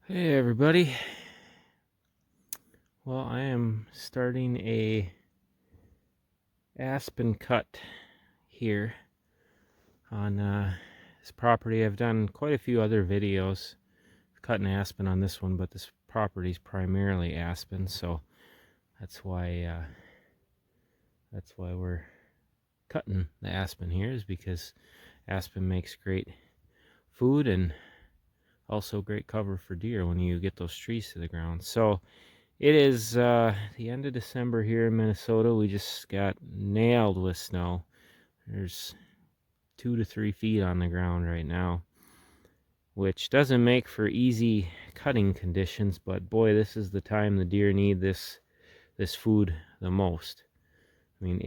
Hey everybody. Well, I am starting a aspen cut here on this property. I've done quite a few other videos cutting aspen on this one, but this property is primarily aspen, so that's why we're cutting the aspen here, is because aspen makes great food and also great cover for deer when you get those trees to the ground. So it is the end of December here in Minnesota. We just got nailed with snow. There's 2 to 3 feet on the ground right now, which doesn't make for easy cutting conditions, but boy, this is the time the deer need this food the most. I mean,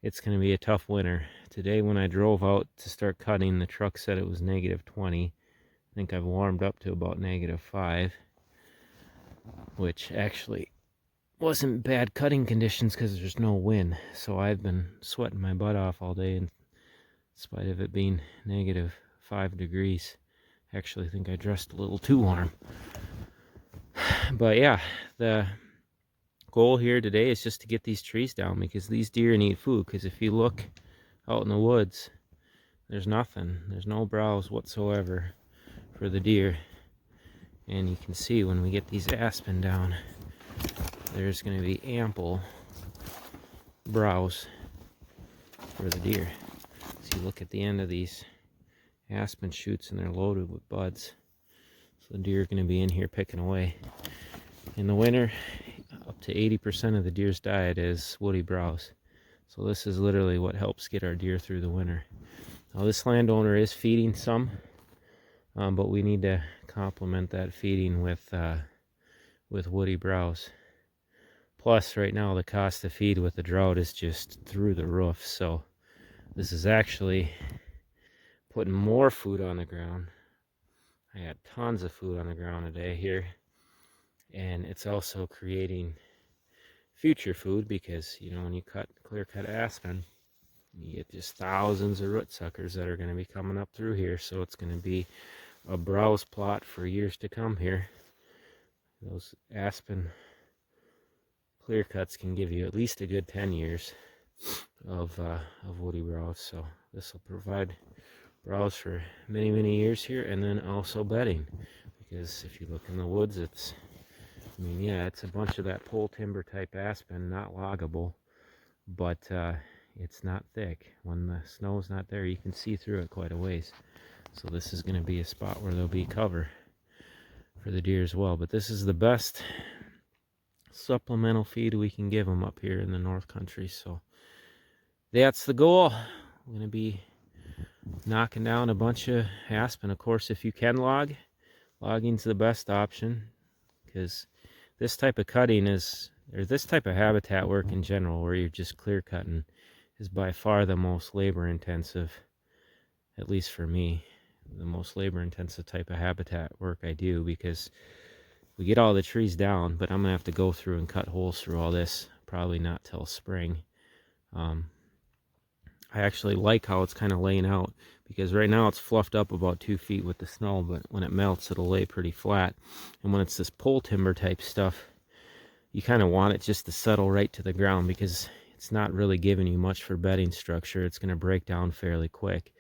it's going to be a tough winter. Today when I drove out to start cutting, the truck said it was -20. I think I've warmed up to about -5, which actually wasn't bad cutting conditions because there's no wind. So I've been sweating my butt off all day in spite of it being -5 degrees. Actually, I think I dressed a little too warm. But yeah, the goal here today is just to get these trees down, because these deer need food. Because if you look out in the woods, there's nothing. There's no browse whatsoever for the deer. And you can see when we get these aspen down, there's going to be ample browse for the deer. So you look at the end of these aspen shoots and they're loaded with buds. So the deer are going to be in here picking away. In the winter, up to 80% of the deer's diet is woody browse. So this is literally what helps get our deer through the winter. Now this landowner is feeding some, but we need to complement that feeding with woody browse. Plus, right now the cost to feed with the drought is just through the roof. So this is actually putting more food on the ground. I got tons of food on the ground today here. And it's also creating future food, because, you know, when you clear cut aspen, you get just thousands of root suckers that are going to be coming up through here. So it's going to be a browse plot for years to come here. Those aspen clear cuts can give you at least a good 10 years of woody browse. So this will provide browse for many, many years here, and then also bedding, because if you look in the woods, I mean, yeah, it's a bunch of that pole timber type aspen, not loggable, but it's not thick. When the snow's not there, you can see through it quite a ways. So this is going to be a spot where there'll be cover for the deer as well. But this is the best supplemental feed we can give them up here in the North Country. So that's the goal. We're going to be knocking down a bunch of aspen. Of course, if you can log, logging's the best option, because this type of cutting is, or this type of habitat work in general, where you're just clear cutting, is by far the most labor intensive, at least for me, the most labor intensive type of habitat work I do, because we get all the trees down, but I'm gonna have to go through and cut holes through all this, probably not till spring. I actually like how it's kind of laying out, because right now it's fluffed up about 2 feet with the snow, but when it melts, it'll lay pretty flat. And when it's this pole timber type stuff, you kind of want it just to settle right to the ground, because it's not really giving you much for bedding structure. It's going to break down fairly quick.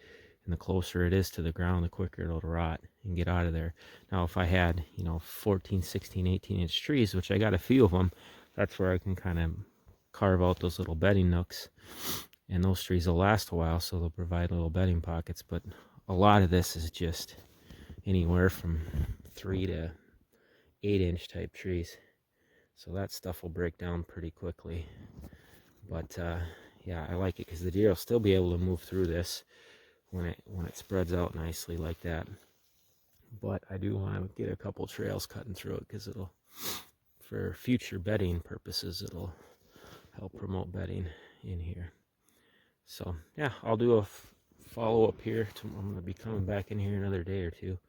And the closer it is to the ground, the quicker it'll rot and get out of there. Now, if I had, 14, 16, 18-inch trees, which I got a few of them, that's where I can kind of carve out those little bedding nooks. And those trees will last a while, so they'll provide little bedding pockets. But a lot of this is just anywhere from 3 to 8-inch type trees. So that stuff will break down pretty quickly. But yeah, I like it because the deer will still be able to move through this when it spreads out nicely like that. But I do want to get a couple trails cutting through it, because it'll, for future bedding purposes, it'll help promote bedding in here. So yeah, I'll do a follow-up here. I'm going to be coming back in here another day or two.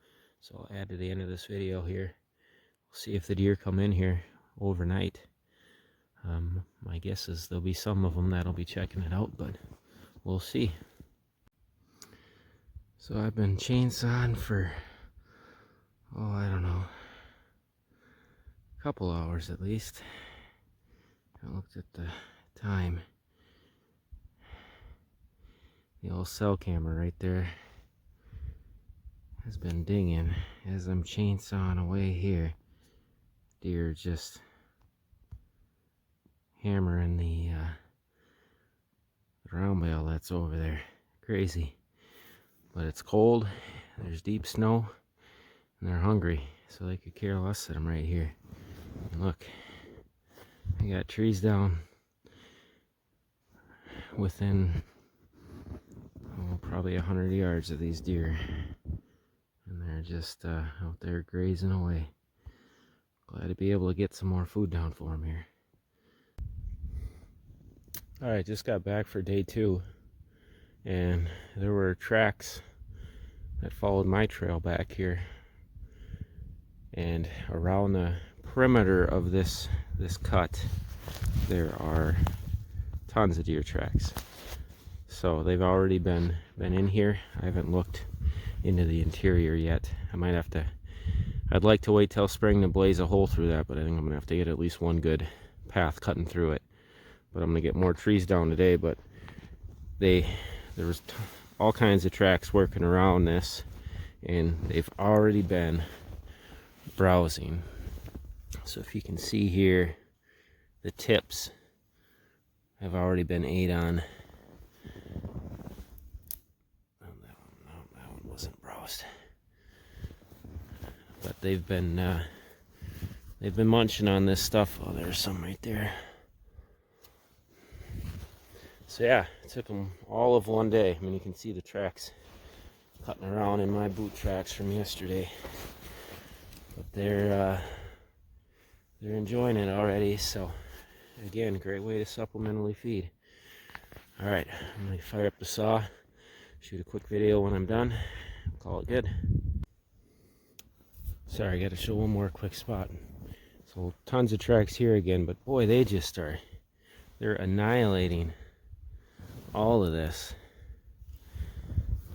So I'll add to the end of this video here. We'll see if the deer come in here overnight. My guess is there'll be some of them that'll be checking it out, but we'll see. So I've been chainsawing for oh, I don't know, a couple hours at least. I looked at the time. The old cell camera right there has been dinging as I'm chainsawing away here. Deer just hammering the round bale that's over there. Crazy. But it's cold, there's deep snow, and they're hungry, so they could care less that I'm right here. And look, I got trees down within probably 100 yards of these deer, and they're just out there grazing away. Glad to be able to get some more food down for them here. Alright, just got back for day 2, and there were tracks that followed my trail back here, and around the perimeter of this cut there are tons of deer tracks. So they've already been in here. I haven't looked into the interior yet. I might have to, I'd like to wait till spring to blaze a hole through that, but I think I'm gonna have to get at least one good path cutting through it. But I'm gonna get more trees down today. But there was all kinds of tracks working around this, and they've already been browsing. So if you can see here, the tips have already been ate on. That one wasn't browsed, but they've been munching on this stuff. Oh, there's some right there. So yeah, it took them all of one day. I mean, you can see the tracks cutting around in my boot tracks from yesterday, but they're enjoying it already. So again, great way to supplementally feed. All right, I'm gonna fire up the saw, shoot a quick video when I'm done, call it good. Sorry, I gotta show one more quick spot. So tons of tracks here again, but boy, they're annihilating all of this.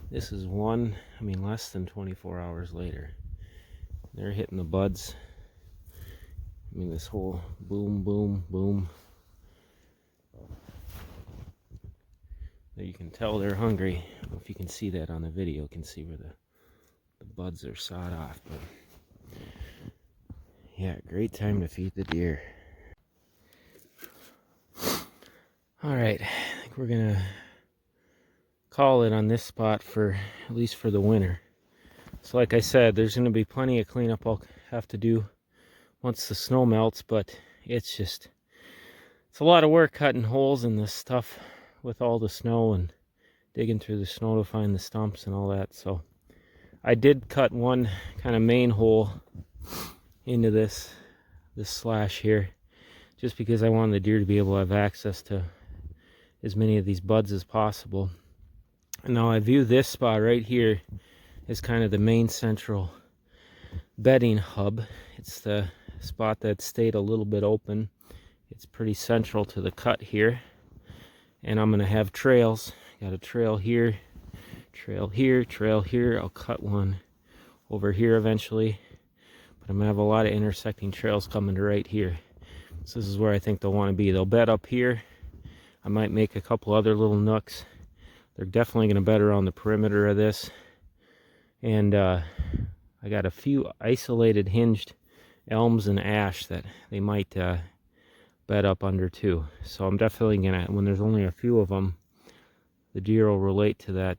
This is less than 24 hours later. They're hitting the buds. I mean, this whole boom, boom, boom. You can tell they're hungry. I don't know if you can see that on the video. You can see where the buds are sawed off. But yeah, great time to feed the deer. Alright, I think we're gonna call it on this spot for at least for the winter. So like I said, there's gonna be plenty of cleanup I'll have to do once the snow melts, but it's a lot of work cutting holes in this stuff with all the snow and digging through the snow to find the stumps and all that. So I did cut one kind of main hole into this slash here, just because I wanted the deer to be able to have access to as many of these buds as possible. And now I view this spot right here as kind of the main central bedding hub. It's the spot that stayed a little bit open. It's pretty central to the cut here, and I'm gonna have trails. Got a trail here, trail here, trail here. I'll cut one over here eventually, but I'm gonna have a lot of intersecting trails coming to right here. So this is where I think they'll want to be. They'll bed up here. I might make a couple other little nooks. They're definitely gonna bed around the perimeter of this, and I got a few isolated hinged elms and ash that they might bed up under too. So I'm definitely gonna, when there's only a few of them, the deer will relate to that,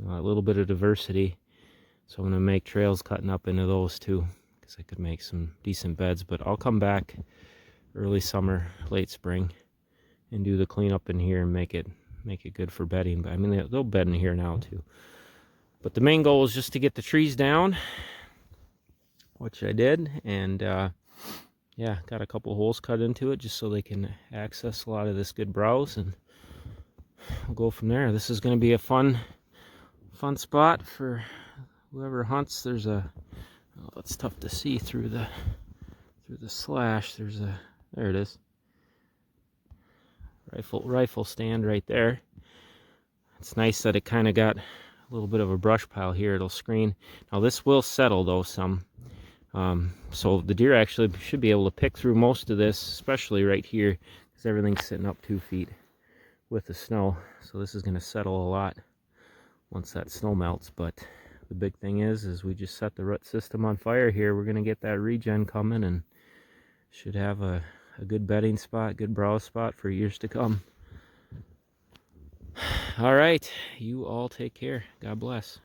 a little bit of diversity. So I'm gonna make trails cutting up into those too, because I could make some decent beds. But I'll come back early summer, late spring, and do the cleanup in here and make it good for bedding. But I mean, they'll bed in here now too. But the main goal is just to get the trees down, which I did, and yeah, got a couple holes cut into it just so they can access a lot of this good browse, and we'll go from there. This is going to be a fun spot for whoever hunts. There's a, oh, it's tough to see through the slash. There it is. Rifle stand right there. It's nice that it kind of got a little bit of a brush pile here. It'll screen. Now this will settle though some. So the deer actually should be able to pick through most of this, especially right here, because everything's sitting up 2 feet with the snow. So this is going to settle a lot once that snow melts. But the big thing is we just set the root system on fire here. We're going to get that regen coming and should have a good bedding spot, good browse spot for years to come. All right, you all take care. God bless.